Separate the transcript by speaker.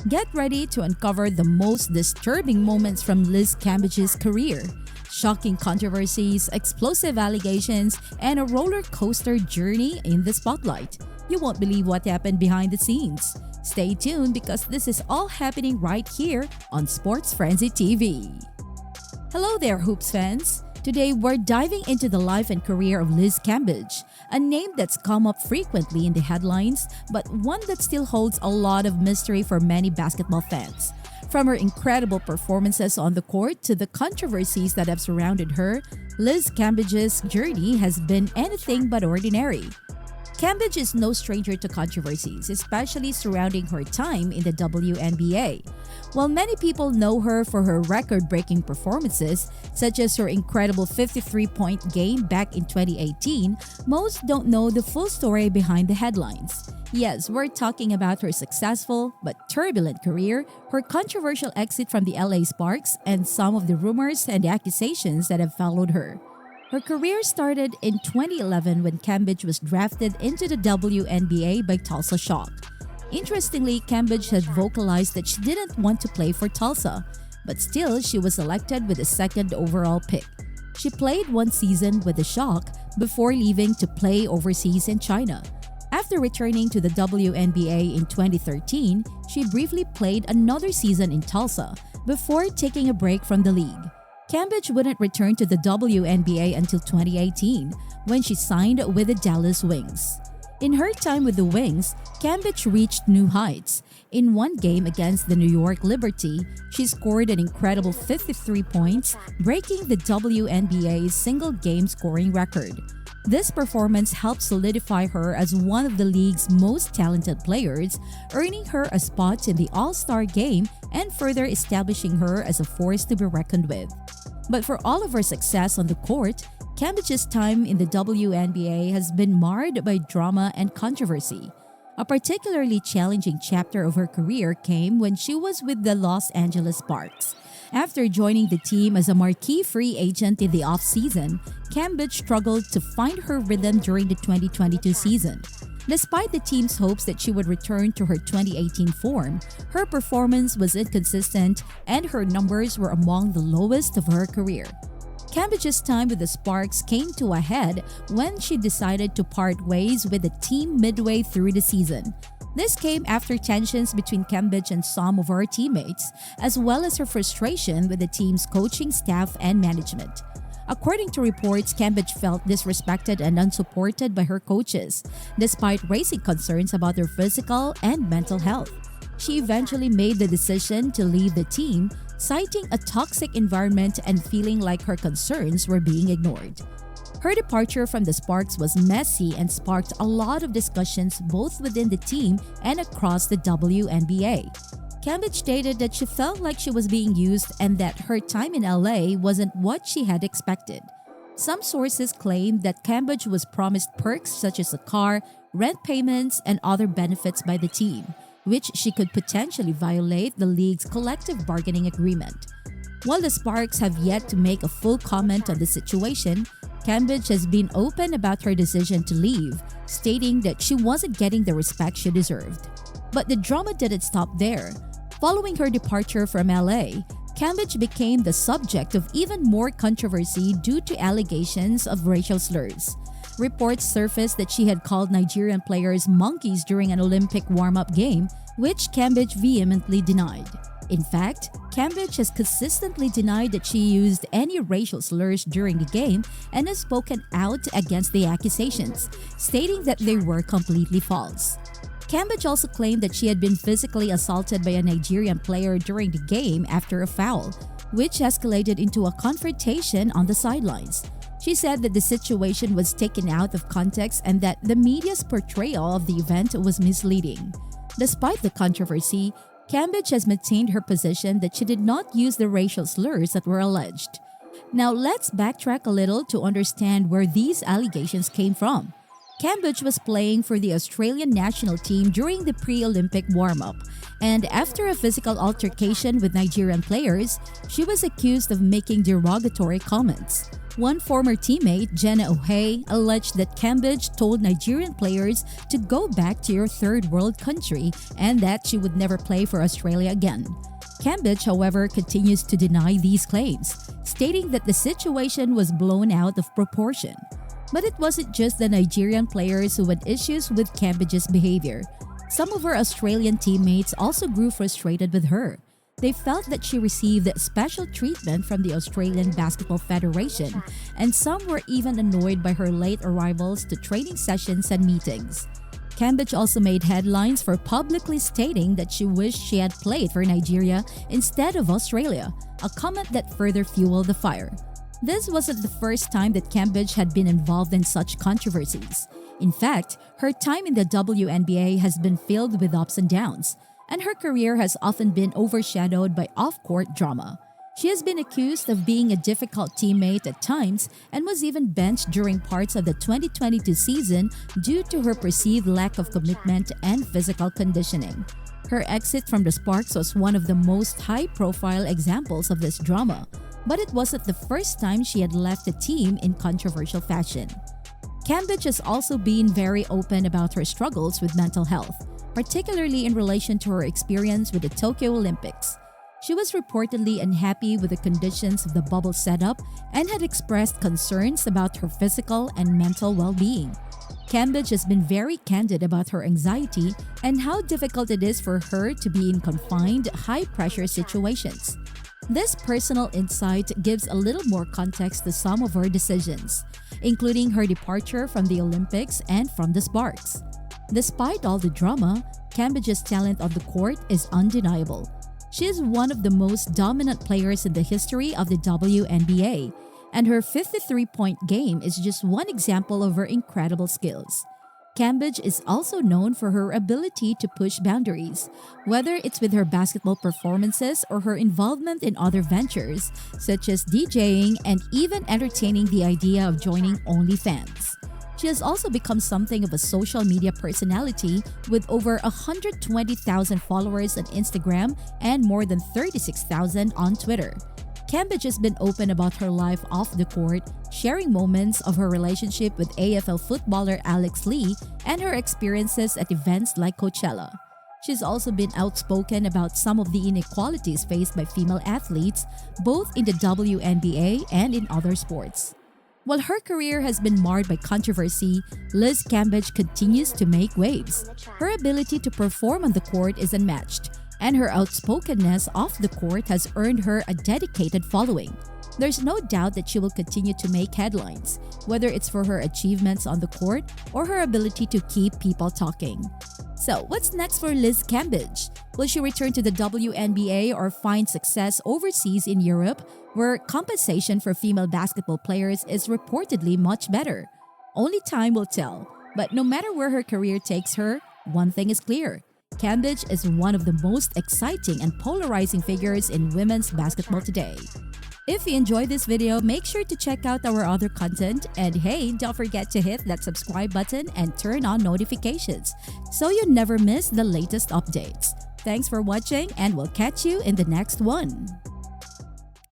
Speaker 1: Get ready to uncover the most disturbing moments from Liz Cambage's career. Shocking controversies, explosive allegations, and a roller coaster journey in the spotlight. You won't believe what happened behind the scenes. Stay tuned because this is all happening right here on Sports Frenzy TV. Hello there, Hoops fans! Today we're diving into the life and career of Liz Cambage, a name that's come up frequently in the headlines, but one that still holds a lot of mystery for many basketball fans. From her incredible performances on the court to the controversies that have surrounded her, Liz Cambage's journey has been anything but ordinary. Cambage is no stranger to controversies, especially surrounding her time in the WNBA. While many people know her for her record-breaking performances, such as her incredible 53-point game back in 2018, most don't know the full story behind the headlines. Yes, we're talking about her successful but turbulent career, her controversial exit from the LA Sparks, and some of the rumors and accusations that have followed her. Her career started in 2011 when Cambage was drafted into the WNBA by Tulsa Shock. Interestingly, Cambage had vocalized that she didn't want to play for Tulsa, but still she was selected with the second overall pick. She played one season with the Shock before leaving to play overseas in China. After returning to the WNBA in 2013, she briefly played another season in Tulsa before taking a break from the league. Cambage wouldn't return to the WNBA until 2018, when she signed with the Dallas Wings. In her time with the Wings, Cambage reached new heights. In one game against the New York Liberty, she scored an incredible 53 points, breaking the WNBA's single-game scoring record. This performance helped solidify her as one of the league's most talented players, earning her a spot in the All-Star game and further establishing her as a force to be reckoned with. But for all of her success on the court, Cambage's time in the WNBA has been marred by drama and controversy. A particularly challenging chapter of her career came when she was with the Los Angeles Sparks. After joining the team as a marquee free agent in the offseason, Cambage struggled to find her rhythm during the 2022 season. Despite the team's hopes that she would return to her 2018 form, her performance was inconsistent and her numbers were among the lowest of her career. Cambage's time with the Sparks came to a head when she decided to part ways with the team midway through the season. This came after tensions between Cambage and some of her teammates, as well as her frustration with the team's coaching staff and management. According to reports, Cambage felt disrespected and unsupported by her coaches, despite raising concerns about her physical and mental health. She eventually made the decision to leave the team, citing a toxic environment and feeling like her concerns were being ignored. Her departure from the Sparks was messy and sparked a lot of discussions both within the team and across the WNBA. Cambage stated that she felt like she was being used and that her time in LA wasn't what she had expected. Some sources claim that Cambage was promised perks such as a car, rent payments, and other benefits by the team, which she could potentially violate the league's collective bargaining agreement. While the Sparks have yet to make a full comment on the situation, Cambage has been open about her decision to leave, stating that she wasn't getting the respect she deserved. But the drama didn't stop there. Following her departure from LA, Cambage became the subject of even more controversy due to allegations of racial slurs. Reports surfaced that she had called Nigerian players monkeys during an Olympic warm-up game, which Cambage vehemently denied. In fact, Cambage has consistently denied that she used any racial slurs during the game and has spoken out against the accusations, stating that they were completely false. Cambage also claimed that she had been physically assaulted by a Nigerian player during the game after a foul, which escalated into a confrontation on the sidelines. She said that the situation was taken out of context and that the media's portrayal of the event was misleading. Despite the controversy, Cambage has maintained her position that she did not use the racial slurs that were alleged. Now let's backtrack a little to understand where these allegations came from. Cambage was playing for the Australian national team during the pre-Olympic warm-up, and after a physical altercation with Nigerian players, she was accused of making derogatory comments. One former teammate, Jenna O'Hay, alleged that Cambage told Nigerian players to go back to your third world country and that she would never play for Australia again. Cambage, however, continues to deny these claims, stating that the situation was blown out of proportion. But it wasn't just the Nigerian players who had issues with Cambage's behavior. Some of her Australian teammates also grew frustrated with her. They felt that she received special treatment from the Australian Basketball Federation, and some were even annoyed by her late arrivals to training sessions and meetings. Cambage also made headlines for publicly stating that she wished she had played for Nigeria instead of Australia, a comment that further fueled the fire. This wasn't the first time that Cambage had been involved in such controversies. In fact, her time in the WNBA has been filled with ups and downs, and her career has often been overshadowed by off-court drama. She has been accused of being a difficult teammate at times and was even benched during parts of the 2022 season due to her perceived lack of commitment and physical conditioning. Her exit from the Sparks was one of the most high-profile examples of this drama, but it wasn't the first time she had left the team in controversial fashion. Cambage has also been very open about her struggles with mental health, particularly in relation to her experience with the Tokyo Olympics. She was reportedly unhappy with the conditions of the bubble setup and had expressed concerns about her physical and mental well-being. Cambage has been very candid about her anxiety and how difficult it is for her to be in confined, high-pressure situations. This personal insight gives a little more context to some of her decisions, including her departure from the Olympics and from the Sparks. Despite all the drama, Cambage's talent on the court is undeniable. She is one of the most dominant players in the history of the WNBA, and her 53-point game is just one example of her incredible skills. Cambage is also known for her ability to push boundaries, whether it's with her basketball performances or her involvement in other ventures, such as DJing and even entertaining the idea of joining OnlyFans. She has also become something of a social media personality with over 120,000 followers on Instagram and more than 36,000 on Twitter. Cambage has been open about her life off the court, sharing moments of her relationship with AFL footballer Alex Lee and her experiences at events like Coachella. She's also been outspoken about some of the inequalities faced by female athletes, both in the WNBA and in other sports. While her career has been marred by controversy, Liz Cambage continues to make waves. Her ability to perform on the court is unmatched, and her outspokenness off the court has earned her a dedicated following. There's no doubt that she will continue to make headlines, whether it's for her achievements on the court or her ability to keep people talking. So, what's next for Liz Cambage? Will she return to the WNBA or find success overseas in Europe, where compensation for female basketball players is reportedly much better? Only time will tell. But no matter where her career takes her, one thing is clear. Cambage is one of the most exciting and polarizing figures in women's basketball today. If you enjoyed this video, make sure to check out our other content, and hey, don't forget to hit that subscribe button and turn on notifications so you never miss the latest updates. Thanks for watching, and we'll catch you in the next one.